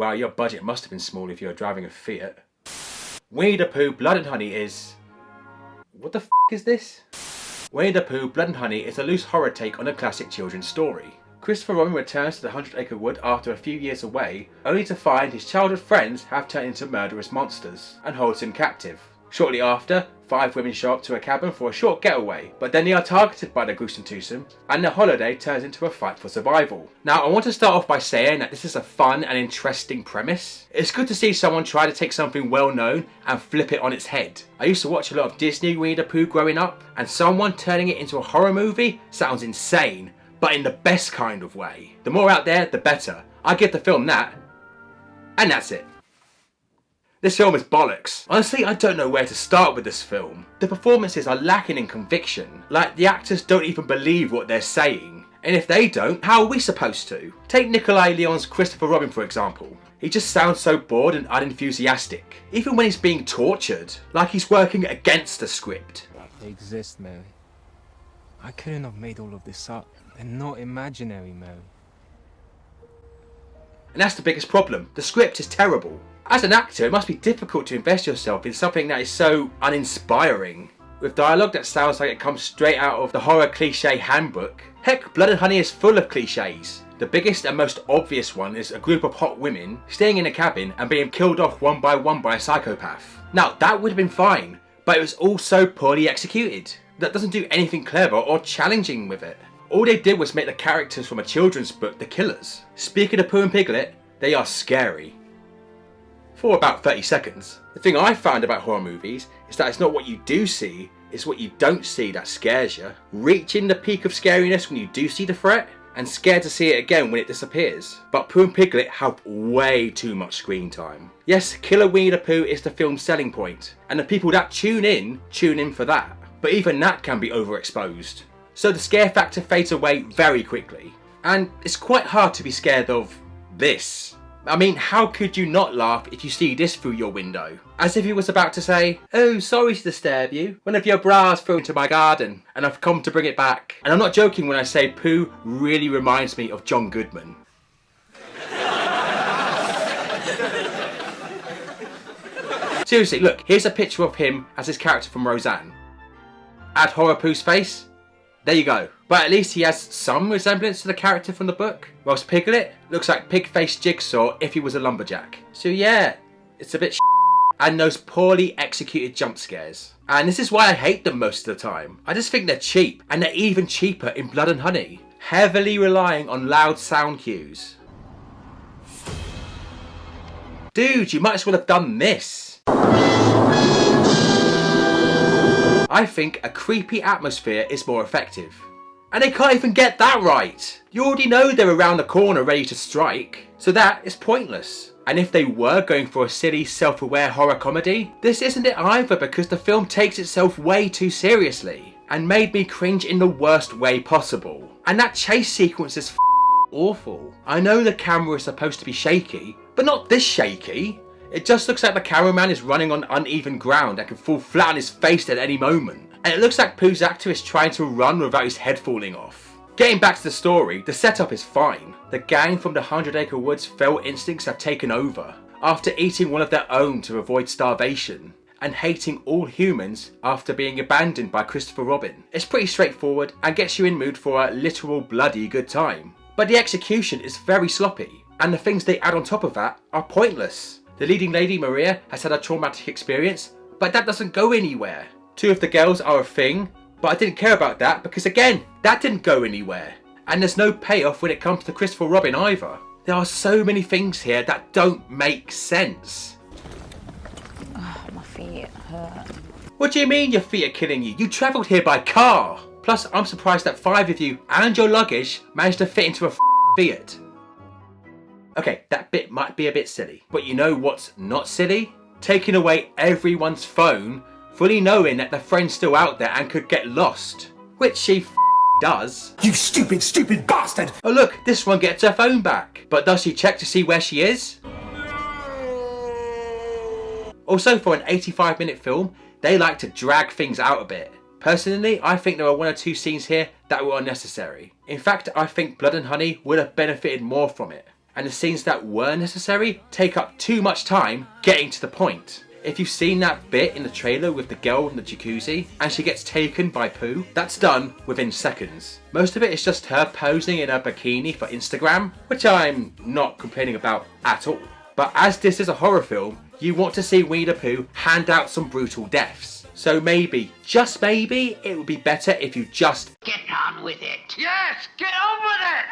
Wow, your budget must have been small if you were driving a Fiat. Winnie the Pooh Blood and Honey is... What the f*** is this? Winnie the Pooh Blood and Honey is a loose horror take on a classic children's story. Christopher Robin returns to the 100-acre wood after a few years away, only to find his childhood friends have turned into murderous monsters, and holds him captive. Shortly after, 5 women show up to a cabin for a short getaway, but then they are targeted by the gruesome twosome, and their holiday turns into a fight for survival. Now, I want to start off by saying that this is a fun and interesting premise. It's good to see someone try to take something well known and flip it on its head. I used to watch a lot of Disney Winnie the Pooh growing up, and someone turning it into a horror movie sounds insane, but in the best kind of way. The more out there, the better. I give the film that, and that's it. This film is bollocks. Honestly, I don't know where to start with this film. The performances are lacking in conviction. Like, the actors don't even believe what they're saying. And if they don't, how are we supposed to? Take Nikolai Leon's Christopher Robin for example. He just sounds so bored and unenthusiastic. Even when he's being tortured. Like he's working against the script. They exist, Mary. I couldn't have made all of this up. They're not imaginary, Mary. And that's the biggest problem. The script is terrible. As an actor, it must be difficult to invest yourself in something that is so uninspiring. With dialogue that sounds like it comes straight out of the horror cliche handbook. Heck, Blood and Honey is full of cliches. The biggest and most obvious one is a group of hot women staying in a cabin and being killed off one by a psychopath. Now, that would have been fine, but it was all so poorly executed. That doesn't do anything clever or challenging with it. All they did was make the characters from a children's book the killers. Speaking of Pooh and Piglet, they are scary. For about 30 seconds. The thing I found about horror movies is that it's not what you do see, it's what you don't see that scares you. Reaching the peak of scariness when you do see the threat, and scared to see it again when it disappears. But Pooh and Piglet have way too much screen time. Yes, Killer Winnie the Pooh is the film's selling point, and the people that tune in for that. But even that can be overexposed. So the scare factor fades away very quickly. And it's quite hard to be scared of this. I mean, how could you not laugh if you see this through your window? As if he was about to say, "Oh, sorry to disturb you. One of your bras flew into my garden, and I've come to bring it back." And I'm not joking when I say Pooh really reminds me of John Goodman. Seriously, look, here's a picture of him as his character from Roseanne. Add Horror Pooh's face. There you go. But at least he has some resemblance to the character from the book. Whilst Piglet looks like Pig-faced Jigsaw if he was a lumberjack. So yeah, it's a bit and those poorly executed jump scares. And this is why I hate them most of the time. I just think they're cheap, and they're even cheaper in Blood and Honey. Heavily relying on loud sound cues. Dude, you might as well have done this. I think a creepy atmosphere is more effective. And they can't even get that right. You already know they're around the corner ready to strike, so that is pointless. And if they were going for a silly, self-aware horror comedy, this isn't it either because the film takes itself way too seriously and made me cringe in the worst way possible. And that chase sequence is awful. I know the camera is supposed to be shaky, but not this shaky. It just looks like the cameraman is running on uneven ground and can fall flat on his face at any moment. And it looks like Pooh's actor is trying to run without his head falling off. Getting back to the story, the setup is fine. The gang from the 100-acre woods' feral instincts have taken over, after eating one of their own to avoid starvation, and hating all humans after being abandoned by Christopher Robin. It's pretty straightforward and gets you in mood for a literal bloody good time. But the execution is very sloppy, and the things they add on top of that are pointless. The leading lady, Maria, has had a traumatic experience, but that doesn't go anywhere. 2 of the girls are a thing, but I didn't care about that because again, that didn't go anywhere. And there's no payoff when it comes to Christopher Robin either. There are so many things here that don't make sense. Oh, my feet hurt. What do you mean your feet are killing you? You travelled here by car. Plus, I'm surprised that 5 of you and your luggage managed to fit into a Fiat. Okay, that bit might be a bit silly, but you know what's not silly? Taking away everyone's phone, fully knowing that their friend's still out there and could get lost. Which she does. You stupid, stupid bastard! Oh look, this one gets her phone back. But does she check to see where she is? Also, for an 85-minute film, they like to drag things out a bit. Personally, I think there are 1 or 2 scenes here that were unnecessary. In fact, I think Blood and Honey would have benefited more from it. and the scenes that were necessary take up too much time getting to the point. If you've seen that bit in the trailer with the girl in the jacuzzi and she gets taken by Pooh, that's done within seconds. Most of it is just her posing in her bikini for Instagram, which I'm not complaining about at all. But as this is a horror film, you want to see Winnie the Pooh hand out some brutal deaths. So maybe, just maybe, it would be better if you just get on with it. Yes, get on with it!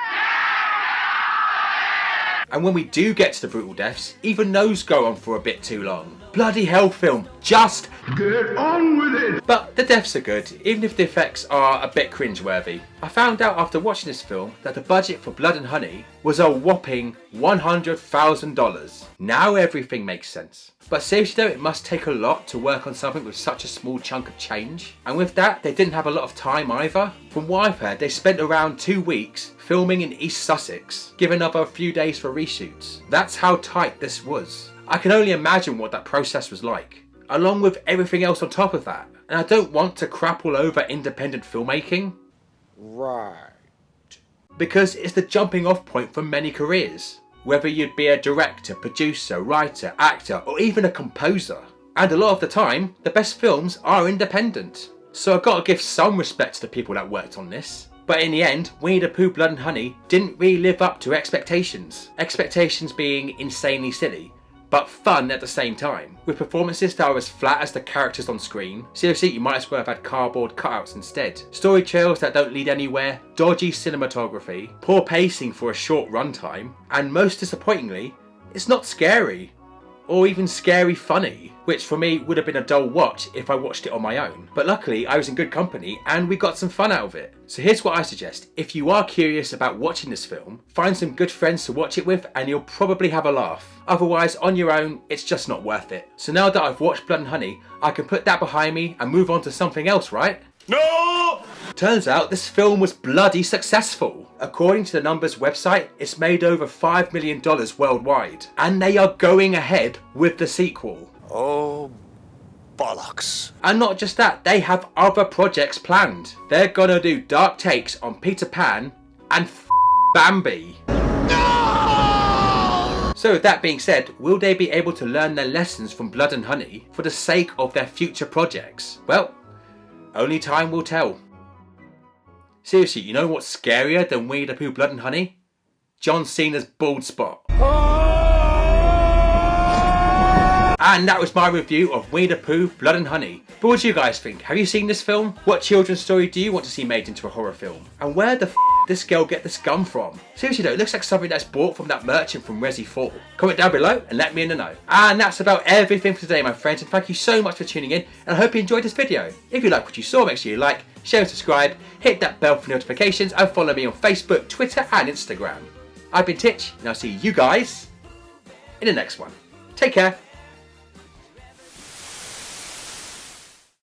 And when we do get to the brutal deaths, even those go on for a bit too long. Bloody hell, film, just Get on with it! But the deaths are good, even if the effects are a bit cringeworthy. I found out after watching this film that the budget for Blood and Honey was a whopping $100,000. Now everything makes sense. But seriously though, it must take a lot to work on something with such a small chunk of change. And with that, they didn't have a lot of time either. From what I've heard, they spent around 2 weeks filming in East Sussex, given another few days for reshoots. That's how tight this was. I can only imagine what that process was like, along with everything else on top of that. And I don't want to crap all over independent filmmaking. Right. Because it's the jumping off point for many careers. Whether you'd be a director, producer, writer, actor, or even a composer. And a lot of the time, the best films are independent. So I've got to give some respect to the people that worked on this. But in the end, Winnie the Pooh Blood and Honey didn't really live up to expectations. Expectations being insanely silly, but fun at the same time. With performances that are as flat as the characters on screen. Seriously, you might as well have had cardboard cutouts instead. Story trails that don't lead anywhere, dodgy cinematography, poor pacing for a short runtime, and most disappointingly, it's not scary. Or even scary funny, which for me would have been a dull watch if I watched it on my own. But luckily I was in good company and we got some fun out of it. So here's what I suggest. If you are curious about watching this film, find some good friends to watch it with and you'll probably have a laugh. Otherwise, on your own, it's just not worth it. So now that I've watched Blood and Honey, I can put that behind me and move on to something else, right? No! Turns out this film was bloody successful. According to the Numbers website, it's made over $5 million worldwide. And they are going ahead with the sequel. Oh, bollocks. And not just that, they have other projects planned. They're gonna do dark takes on Peter Pan and Bambi. No! So with that being said, will they be able to learn their lessons from Blood and Honey for the sake of their future projects? Well, only time will tell. Seriously, you know what's scarier than Winnie the Pooh Blood and Honey? John Cena's bald spot. And that was my review of Winnie the Pooh Blood and Honey. But what do you guys think? Have you seen this film? What children's story do you want to see made into a horror film? And where the f did this girl get this gun from? Seriously though, it looks like something that's bought from that merchant from Resi 4. Comment down below and let me in the know. And that's about everything for today, my friends. And thank you so much for tuning in. And I hope you enjoyed this video. If you like what you saw, make sure you like, share and subscribe. Hit that bell for notifications and follow me on Facebook, Twitter and Instagram. I've been Titch and I'll see you guys in the next one. Take care.